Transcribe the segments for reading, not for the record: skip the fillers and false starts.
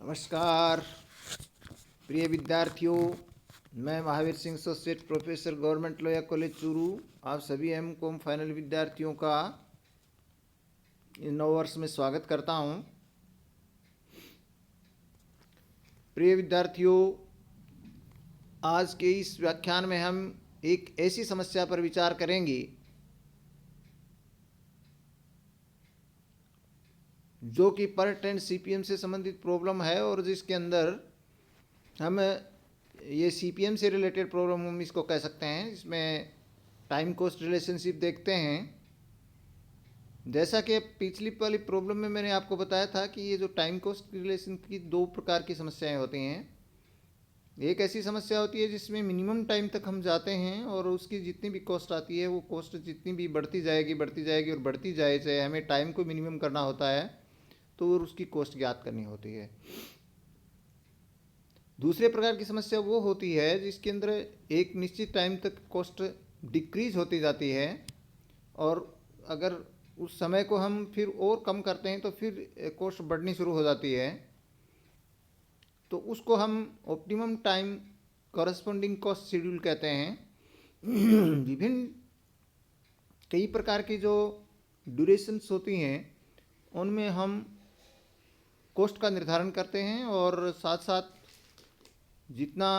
नमस्कार प्रिय विद्यार्थियों, मैं Mahavir Singh associate professor government lawyer college Churu आप सभी एम.कॉम फाइनल विद्यार्थियों का नव वर्ष में स्वागत करता हूं। प्रिय विद्यार्थियों, आज के इस व्याख्यान में हम एक ऐसी समस्या पर विचार करेंगे जो कि पर्ट एंड सीपीएम से संबंधित प्रॉब्लम है और जिसके अंदर हम ये सीपीएम से रिलेटेड प्रॉब्लम हम इसको कह सकते हैं। इसमें टाइम कॉस्ट रिलेशनशिप देखते हैं। जैसा कि पिछली वाली प्रॉब्लम में मैंने आपको बताया था कि ये जो टाइम कॉस्ट रिलेशन की दो प्रकार की समस्याएं होती हैं। एक ऐसी समस्या होती है जिसमें मिनिमम टाइम तक हम जाते हैं और उसकी जितनी भी कॉस्ट आती है वो कॉस्ट जितनी भी बढ़ती जाएगी और बढ़ती जाए, चाहे हमें टाइम को मिनिमम करना होता है तो उसकी कॉस्ट ज्ञात करनी होती है। दूसरे प्रकार की समस्या वो होती है जिसके अंदर एक निश्चित टाइम तक कॉस्ट डिक्रीज होती जाती है और अगर उस समय को हम फिर और कम करते हैं तो फिर कॉस्ट बढ़नी शुरू हो जाती है। तो उसको हम optimum time corresponding cost schedule कहते हैं। विभिन्न कई प्रकार की जो ड्यूरेशंस होती हैं उनमें हम कॉस्ट का निर्धारण करते हैं और साथ साथ जितना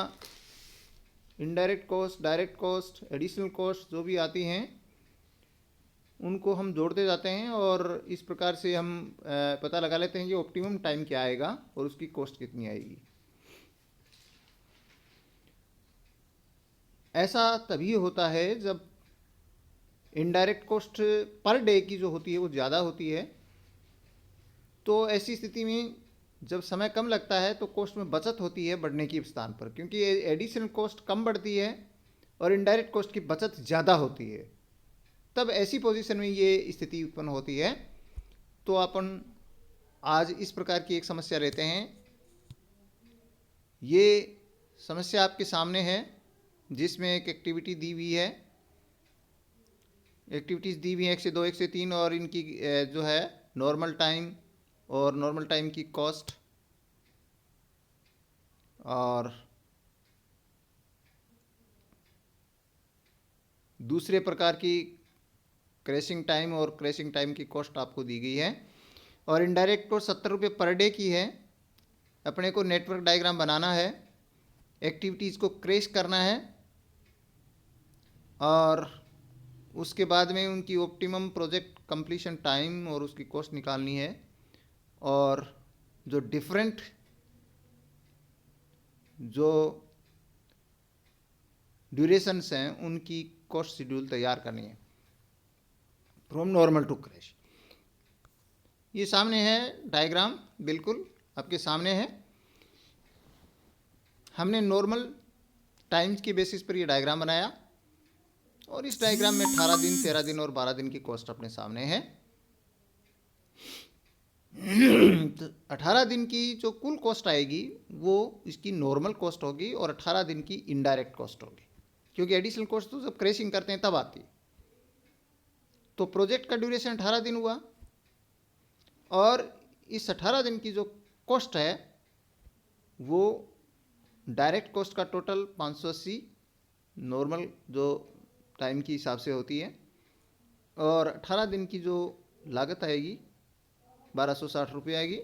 indirect cost, direct cost, additional cost जो भी आती हैं उनको हम जोड़ते जाते हैं और इस प्रकार से हम पता लगा लेते हैं कि ऑप्टिमम टाइम क्या आएगा और उसकी कॉस्ट कितनी आएगी। ऐसा तभी होता है जब इनडायरेक्ट कॉस्ट पर डे की जो होती है वो ज़्यादा होती है। तो ऐसी स्थिति में जब समय कम लगता है तो कॉस्ट में बचत होती है बढ़ने की स्थान पर, क्योंकि एडिशनल कॉस्ट कम बढ़ती है और इनडायरेक्ट कॉस्ट की बचत ज़्यादा होती है। तब ऐसी पोजीशन में ये स्थिति उत्पन्न होती है। तो अपन आज इस प्रकार की एक समस्या लेते हैं। ये समस्या आपके सामने है जिसमें एक एक्टिविटी दी हुई है, एक्टिविटीज़ दी हुई हैं 1 से 2, 1 से 3 और इनकी जो है नॉर्मल टाइम और नॉर्मल टाइम की कॉस्ट और दूसरे प्रकार की क्रैशिंग टाइम और क्रैशिंग टाइम की कॉस्ट आपको दी गई है। और इनडायरेक्ट कॉस्ट 70 रुपये पर डे की है। अपने को नेटवर्क डायग्राम बनाना है, एक्टिविटीज़ को क्रैश करना है और उसके बाद में उनकी ऑप्टिमम प्रोजेक्ट कंप्लीशन टाइम और उसकी कॉस्ट निकालनी है और जो डिफरेंट जो ड्यूरेशंस हैं उनकी कॉस्ट शेड्यूल तैयार करनी है फ्रॉम नॉर्मल टू क्रैश। ये सामने है डायग्राम, बिल्कुल आपके सामने है। हमने नॉर्मल टाइम्स की बेसिस पर ये डायग्राम बनाया और इस डायग्राम में 18 दिन, 13 दिन और 12 दिन की कॉस्ट अपने सामने है। तो 18 दिन की जो कुल कॉस्ट आएगी वो इसकी नॉर्मल कॉस्ट होगी और 18 दिन की इनडायरेक्ट कॉस्ट होगी, क्योंकि एडिशनल कॉस्ट तो जब क्रैशिंग करते हैं तब आती है। तो प्रोजेक्ट का ड्यूरेशन 18 दिन हुआ और इस 18 दिन की जो कॉस्ट है वो डायरेक्ट कॉस्ट का टोटल 580 नॉर्मल जो टाइम के हिसाब से होती है और 18 दिन की जो लागत आएगी 1260 रुपये आएगी।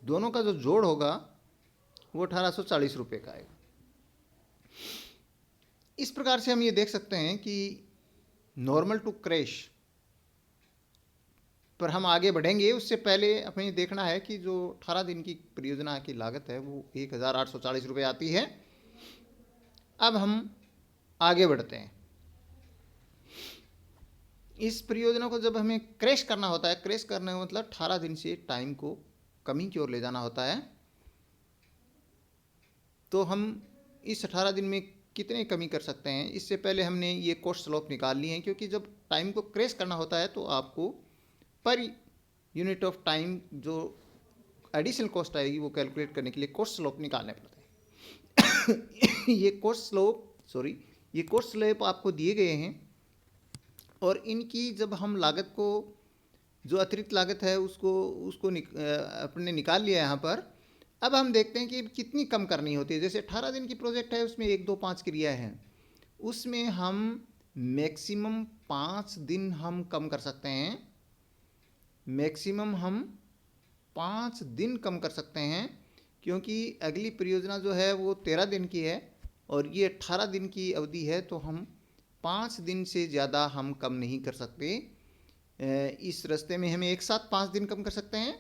दोनों का जो जोड़ होगा वो 1840 रुपये का आएगा। इस प्रकार से हम ये देख सकते हैं कि नॉर्मल टू क्रैश पर हम आगे बढ़ेंगे उससे पहले हमें देखना है कि जो 18 दिन की परियोजना की लागत है वो 1840 रुपये आती है। अब हम आगे बढ़ते हैं। इस परियोजना को जब हमें क्रैश करना होता है, क्रैश करने का मतलब 18 दिन से टाइम को कमी की ओर ले जाना होता है। तो हम इस 18 दिन में कितने कमी कर सकते हैं, इससे पहले हमने ये कॉस्ट स्लोप निकाल ली है, क्योंकि जब टाइम को क्रैश करना होता है तो आपको पर यूनिट ऑफ टाइम जो एडिशनल कॉस्ट आएगी वो कैलकुलेट करने के लिए कॉस्ट स्लोप निकालने पड़ते हैं। ये कॉस्ट स्लोप आपको दिए गए हैं और इनकी जब हम लागत को, जो अतिरिक्त लागत है उसको अपने निकाल लिया यहाँ पर, अब हम देखते हैं कि कितनी कम करनी होती है। जैसे 18 दिन की प्रोजेक्ट है, उसमें 1 2 5 क्रिया है, उसमें हम मैक्सिमम 5 दिन हम कम कर सकते हैं। मैक्सिमम हम 5 दिन कम कर सकते हैं, क्योंकि अगली परियोजना जो है वो 13 दिन की है और ये 18 दिन की अवधि है, तो हम 5 दिन से ज़्यादा हम कम नहीं कर सकते। इस रास्ते में हमें एक साथ 5 दिन कम कर सकते हैं,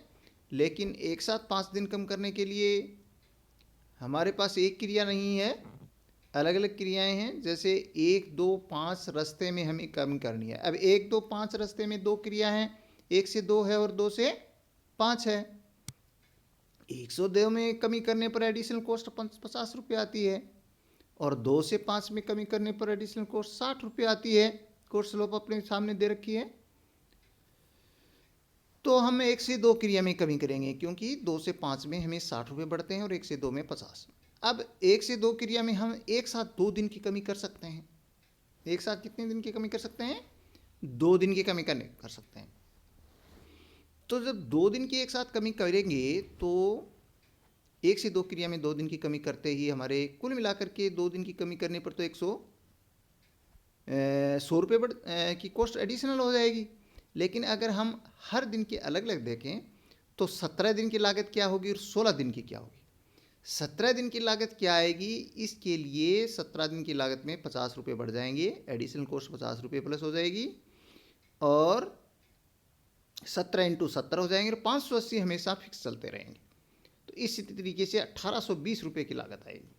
लेकिन एक साथ 5 दिन कम करने के लिए हमारे पास एक क्रिया नहीं है, अलग अलग क्रियाएं हैं। जैसे 1 2 5 रास्ते में हमें कम करनी है। अब 1 2 5 रास्ते में 2 क्रिया हैं, 1 से 2 है और 2 से 5 है। 102 में कमी करने पर एडिशनल कॉस्ट 50 रुपये आती है और 2 से 5 में कमी करने पर एडिशनल कॉस्ट 60 रुपये आती है। कोर्स स्लोप अपने सामने दे रखी है। तो हम 1 से 2 क्रिया में कमी करेंगे, क्योंकि 2 से 5 में हमें 60 रुपये बढ़ते हैं और 1 से 2 में 50। अब 1 से 2 क्रिया में हम एक साथ 2 दिन की कमी कर सकते हैं। एक साथ कितने दिन की कमी कर सकते हैं? 2 दिन की कमी कर सकते हैं। तो जब 2 दिन की एक साथ कमी करेंगे तो 1 से 2 क्रिया में 2 दिन की कमी करते ही हमारे कुल मिलाकर के 2 दिन की कमी करने पर तो 100 रुपये की कॉस्ट एडिशनल हो जाएगी। लेकिन अगर हम हर दिन के अलग अलग देखें तो 17 दिन की लागत क्या होगी और 16 दिन की क्या होगी। 17 दिन की लागत क्या आएगी, इसके लिए 17 दिन की लागत में 50 रुपये बढ़ जाएंगे, एडिशनल कॉस्ट 50 रुपये प्लस हो जाएगी और 17 × 70 हो जाएंगे और 580 हमेशा फिक्स चलते रहेंगे। तो इसी तरीके से 1820 रुपये की लागत आएगी।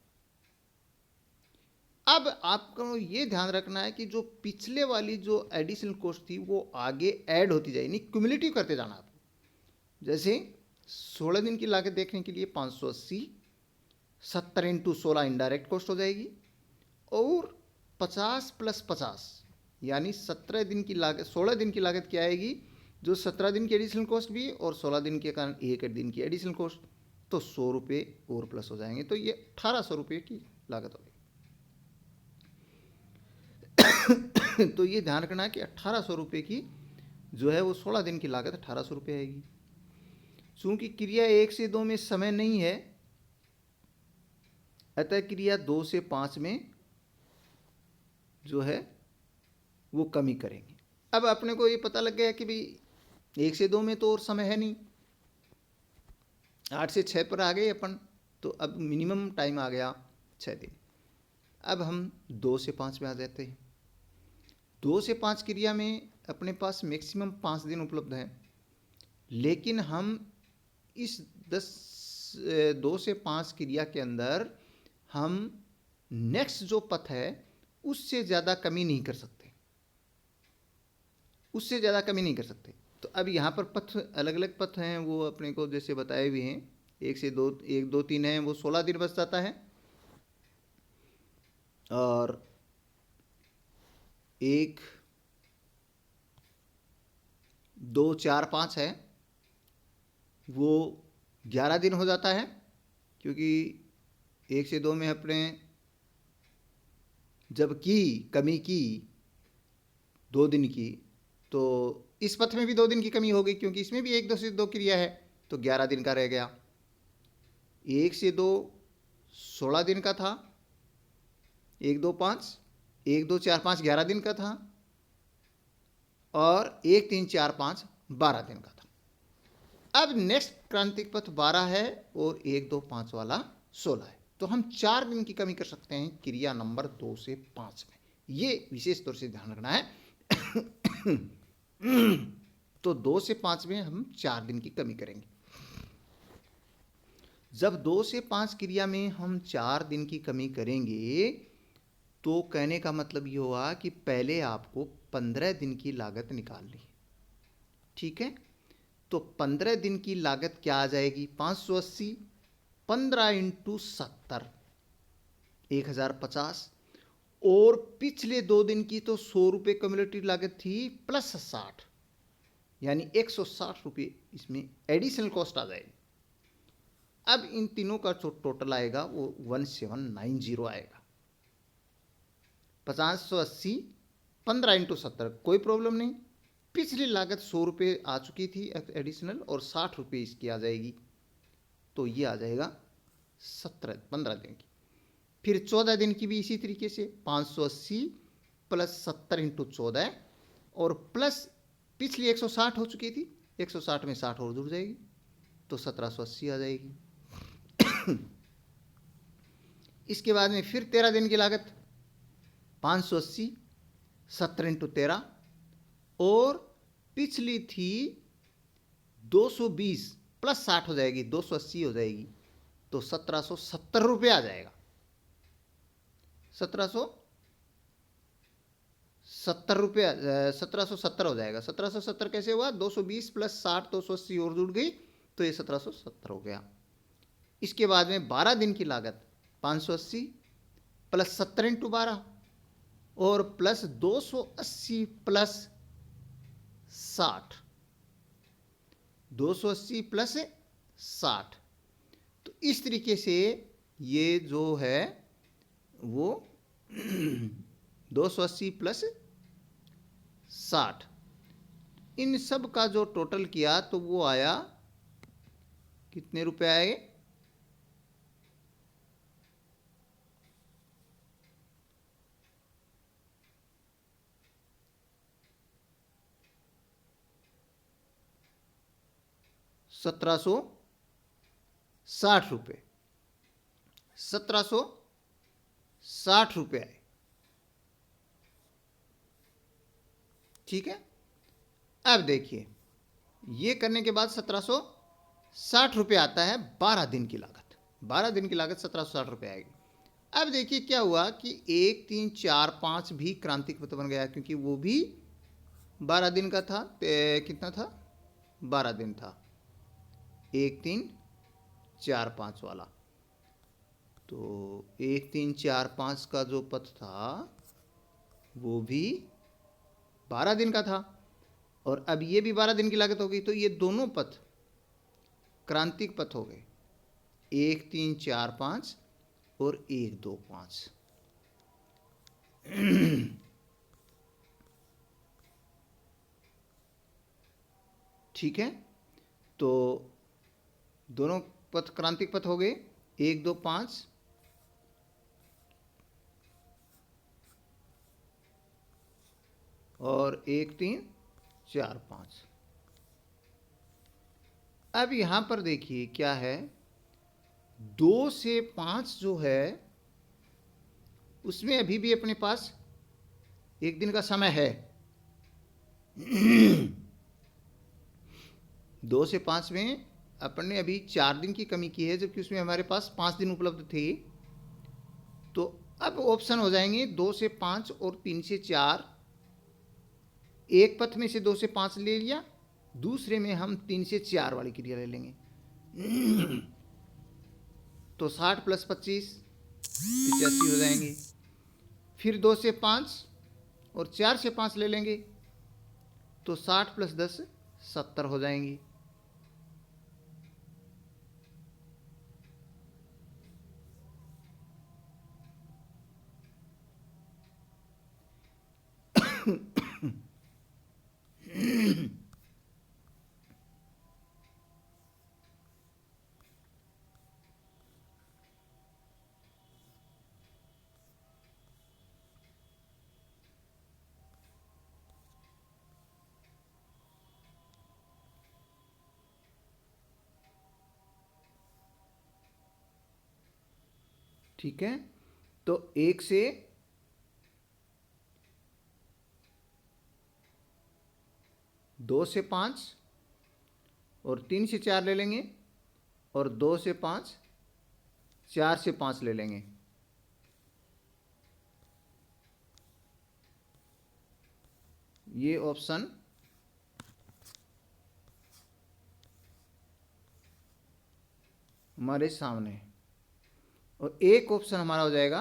अब आपको ये ध्यान रखना है कि जो पिछले वाली जो एडिशनल कॉस्ट थी वो आगे ऐड होती जाएगी, नहीं क्यूमुलेटिव करते जाना आपको। जैसे 16 दिन की लागत देखने के लिए 580, 70 × 16 इनडायरेक्ट कॉस्ट हो जाएगी और 50 + 50 यानी 17 दिन की लागत, 16 दिन की लागत क्या आएगी, जो 17 दिन की एडिशनल कॉस्ट भी और 16 दिन के कारण 1 दिन की एडिशनल कॉस्ट, तो 100 रुपये और प्लस हो जाएंगे। तो ये 1800 रुपये की लागत होगी। तो ये ध्यान रखना है कि 1800 रुपये की जो है वो 16 दिन की लागत 1800 रुपये आएगी। चूंकि क्रिया 1 से 2 में समय नहीं है, अतः क्रिया 2 से 5 में जो है वो कमी करेंगे। अब अपने को ये पता लग गया कि भाई 1 से 2 में तो और समय है नहीं, 8 से 6 पर आ गए अपन, तो अब मिनिमम टाइम आ गया 6 दिन। अब हम 2 से 5 में आ जाते हैं। 2 से 5 क्रिया में अपने पास मैक्सिमम 5 दिन उपलब्ध हैं, लेकिन हम इस 2 से 5 क्रिया के अंदर हम नेक्स्ट जो पथ है उससे ज़्यादा कमी नहीं कर सकते, उससे ज़्यादा कमी नहीं कर सकते। तो अब यहाँ पर पथ अलग अलग पथ हैं, वो अपने को जैसे बताए हुए हैं। 1 से 2, 1 2 3 है, वो 16 दिन बच जाता है और 1 2 4 5 है वो 11 दिन हो जाता है, क्योंकि 1 से 2 में अपने जब की कमी की 2 दिन की, तो इस पथ में भी 2 दिन की कमी हो गई, क्योंकि इसमें भी 1 2 से 2 क्रिया है, तो 11 दिन का रह गया। 1 से 2 16 दिन का था, 1 2 5 1 2 4 5 11 दिन का था और 1 3 4 5 12 दिन का था। अब नेक्स्ट क्रांतिक पथ 12 है और 1 2 5 वाला 16 है, तो हम 4 दिन की कमी कर सकते हैं क्रिया नंबर 2 से 5 में। ये विशेष तौर से ध्यान रखना है। तो 2 से 5 में हम 4 दिन की कमी करेंगे। जब 2 से 5 क्रिया में हम 4 दिन की कमी करेंगे तो कहने का मतलब ये हुआ कि पहले आपको 15 दिन की लागत निकालनी है, ठीक है। तो 15 दिन की लागत क्या आ जाएगी, 580, 15 × 70 1050 और पिछले 2 दिन की तो 100 रुपये कम्युलेटिव लागत थी प्लस 60, यानी 160 रुपये इसमें एडिशनल कॉस्ट आ जाएगी। अब इन तीनों का जो टोटल आएगा वो 1790 आएगा। 580, 15 × 70 कोई प्रॉब्लम नहीं, पिछली लागत 100 रुपये आ चुकी थी एडिशनल और 60 रुपये इसकी आ जाएगी। तो ये आ जाएगा 15 दिन की। फिर 14 दिन की भी इसी तरीके से 580 प्लस 70 इंटू 14 और प्लस पिछली 160 हो चुकी थी, 160 में 60 और जुड़ जाएगी तो 1780 आ जाएगी। इसके बाद में फिर 13 दिन की लागत 580 70 इंटू 13 और पिछली थी 220 प्लस 60 हो जाएगी, 280 हो जाएगी तो 1770 रुपये आ जाएगा। 1770 रुपये 1770 हो जाएगा। 1770 कैसे हुआ? 220 प्लस 60 280 और जुड़ गई तो ये 1770 हो गया। इसके बाद में 12 दिन की लागत 580 प्लस 70 इंटू 12 और प्लस 280 प्लस 60, 280 प्लस 60। तो इस तरीके से ये जो है वो 280 प्लस 60 इन सब का जो टोटल किया तो वो आया कितने रुपए आए? ₹1760, 1760 रुपये आए। ठीक है, अब देखिए ये करने के बाद 1760 रुपये आता है 12 दिन की लागत। 12 दिन की लागत 1760 रुपये आएगी। अब देखिए क्या हुआ कि 1 3 4 5 भी क्रांतिक पथ बन गया क्योंकि वो भी 12 दिन का था। कितना था? 12 दिन था, 1 3 4 5 वाला। तो 1 3 4 5 का जो पथ था वो भी 12 दिन का था और अब ये भी 12 दिन की लागत हो गई। तो ये दोनों पथ क्रांतिक पथ हो गए, 1 3 4 5 और 1 2 5। ठीक है, तो दोनों पथ क्रांतिक पथ हो गए, 1 2 5 और 1 3 4 5। अब यहां पर देखिए क्या है, 2 से 5 जो है उसमें अभी भी अपने पास एक दिन का समय है। 2 से 5 में अपन ने अभी 4 दिन की कमी की है जबकि उसमें हमारे पास 5 दिन उपलब्ध थे। तो अब ऑप्शन हो जाएंगे 2 से 5 और 3 से 4। एक पथ में से 2 से 5 ले लिया, दूसरे में हम 3 से 4 वाली क्रिया ले लेंगे। तो 60 प्लस 25 85 हो जाएंगे। फिर 2 से 5 और 4 से 5 ले लेंगे तो 60 प्लस 10 70 हो जाएंगी। ठीक है, तो 1 से 2 से 5 और 3 से 4 ले लेंगे और 2 से 5 4 से 5 ले लेंगे। ये ऑप्शन हमारे सामने है। और एक ऑप्शन हमारा हो जाएगा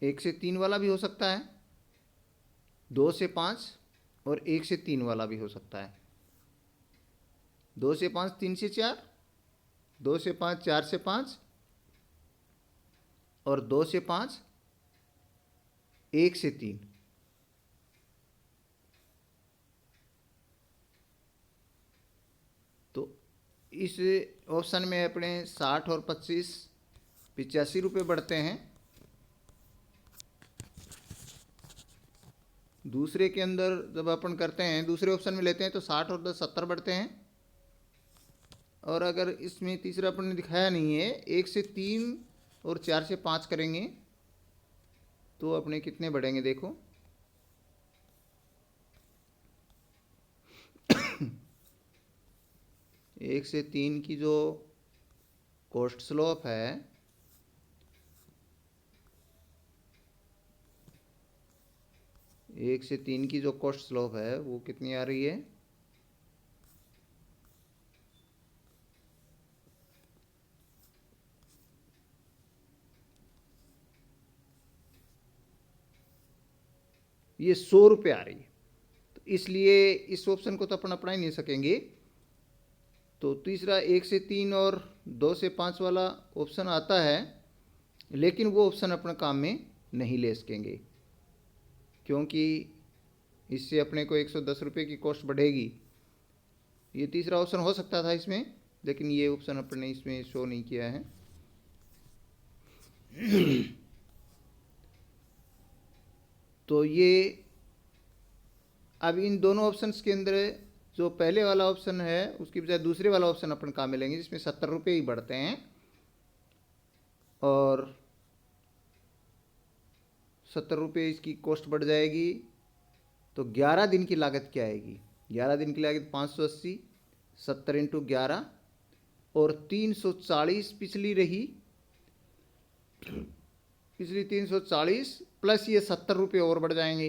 1 से 3 वाला भी हो सकता है, 2 से 5 और 1 से 3 वाला भी हो सकता है। 2 से 5 3 से 4, 2 से 5 4 से 5 और 2 से 5 1 से 3। तो इस ऑप्शन में अपने 60 और 25 85 रुपये बढ़ते हैं। दूसरे के अंदर जब अपन करते हैं, दूसरे ऑप्शन में लेते हैं तो 60 और 10 70 बढ़ते हैं। और अगर इसमें तीसरा अपन ने दिखाया नहीं है, 1 से 3 और 4 से 5 करेंगे तो अपने कितने बढ़ेंगे देखो। एक से 3 की जो कॉस्ट स्लोप है, एक से 3 की जो कॉस्ट स्लोप है वो कितनी आ रही है, ये 100 रुपये आ रही है। तो इसलिए इस ऑप्शन को तो अपन अपना ही नहीं सकेंगे। तो तीसरा 1 से 3 और 2 से 5 वाला ऑप्शन आता है, लेकिन वो ऑप्शन अपना काम में नहीं ले सकेंगे, क्योंकि इससे अपने को 110 रुपये की कॉस्ट बढ़ेगी। ये तीसरा ऑप्शन हो सकता था इसमें, लेकिन ये ऑप्शन अपने इसमें शो नहीं किया है। तो ये अब इन दोनों ऑप्शंस के अंदर जो पहले वाला ऑप्शन है उसकी बजाय दूसरे वाला ऑप्शन अपन काम में लेंगे, जिसमें 70 रुपये ही बढ़ते हैं। और 70 रुपये इसकी कॉस्ट बढ़ जाएगी। तो 11 दिन की लागत क्या आएगी, 11 दिन की लागत 580, 70 इंटू 11 और 340 पिछली रही, पिछली 340 प्लस ये 70 रुपये और बढ़ जाएंगे।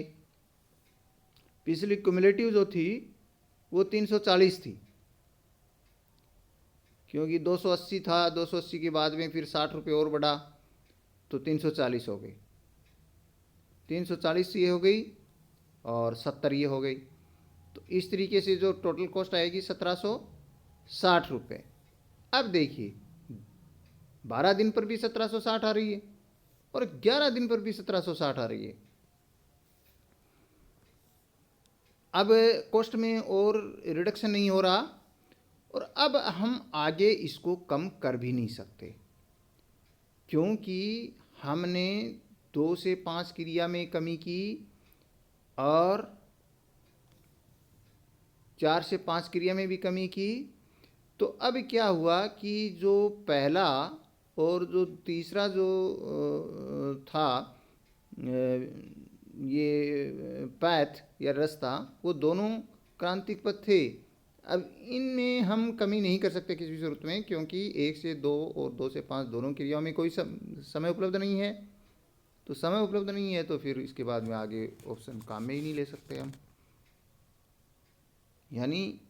पिछली क्यूमुलेटिव जो थी वो 340 थी, क्योंकि 280 था, 280 के बाद में फिर 60 रुपये और बढ़ा तो 340 हो गई, 340 ये हो गई और 70 ये हो गई। तो इस तरीके से जो टोटल कॉस्ट आएगी 1760 रुपये। अब देखिए 12 दिन पर भी 1760 आ रही है और 11 दिन पर भी 1760 आ रही है। अब कॉस्ट में और रिडक्शन नहीं हो रहा, और अब हम आगे इसको कम कर भी नहीं सकते, क्योंकि हमने 2 से 5 क्रिया में कमी की और 4 से 5 क्रिया में भी कमी की। तो अब क्या हुआ कि जो पहला और जो तीसरा जो था ये पैथ या रास्ता, वो दोनों क्रांतिक पथ थे। अब इनमें हम कमी नहीं कर सकते किसी भी सूरत में, क्योंकि 1 से 2 और 2 से 5 दोनों क्रियाओं में कोई समय उपलब्ध नहीं है। तो समय उपलब्ध नहीं है तो फिर इसके बाद में आगे ऑप्शन काम में ही नहीं ले सकते हम। यानी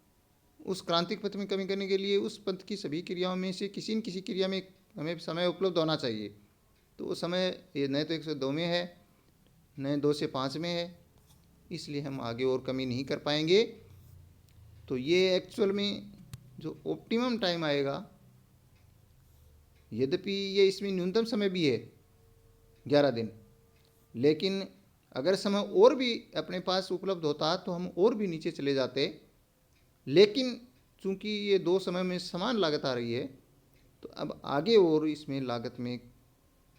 उस क्रांतिक पथ में कमी करने के लिए उस पथ की सभी क्रियाओं में से किसी न किसी क्रिया में हमें समय उपलब्ध होना चाहिए। तो वो समय ये न तो 1 से 2 में है, न 2 से 5 में है, इसलिए हम आगे और कमी नहीं कर पाएंगे। तो ये एक्चुअल में जो ऑप्टिमम टाइम आएगा, यद्यपि ये इसमें न्यूनतम समय भी है 11 दिन, लेकिन अगर समय और भी अपने पास उपलब्ध होता तो हम और भी नीचे चले जाते। लेकिन चूंकि ये 2 समय में समान लागत आ रही है, तो अब आगे और इसमें लागत में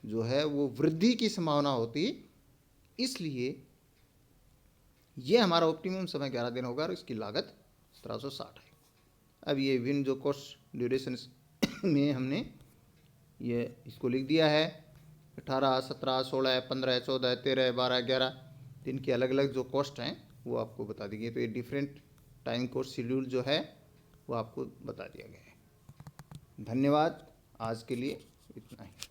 जो है वो वृद्धि की संभावना होती, इसलिए ये हमारा ऑप्टिमम समय 11 दिन होगा और इसकी लागत 1760 है। अब ये विभिन्न जो कॉस्ट ड्यूरेशन में हमने ये इसको लिख दिया है, 18, 17, 16, 15, 14, 13, 12, 11 दिन की अलग अलग जो कॉस्ट हैं वो आपको बता दी गई। तो ये डिफरेंट टाइम कॉस्ट शेड्यूल जो है वो आपको बता दिया गया है। धन्यवाद, आज के लिए इतना ही।